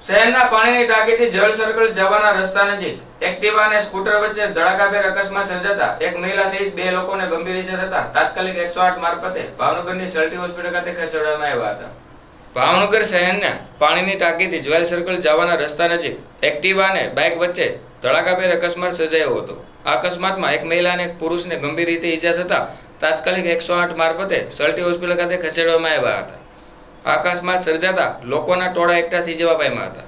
શહેરના પાણીની ટાંકીથી જળ સર્કલ જવાના રસ્તા નજીક એક્ટિવા અને સ્કૂટર વચ્ચે ધડાકાભેર અકસ્માત સર્જાતા એક મહિલા સહિત 2 લોકોને ગંભીર ઈજા થતા તાત્કાલિક 108 મારફતે ભાવનગરની સલ્ટી હોસ્પિટલ ખાતે ખસેડવામાં આવ્યા હતા। ભાવનગર શહેરના પાણીની ટાંકીથી જ્વેલ સર્કલ જવાના રસ્તા નજીક એક્ટિવા અને બાઇક વચ્ચે ધડાકાભેર અકસ્માત સર્જાયો હતો। આ અકસ્માતમાં એક મહિલા અને એક પુરુષને ગંભીર રીતે ઈજા થતા તાત્કાલિક 108 મારફતે સલ્ટી હોસ્પિટલ ખાતે ખસેડવામાં આવ્યા હતા। અકસ્માત સર્જાતા લોકોના ટોળા એકઠા થઈ જવા પામ્યા હતા।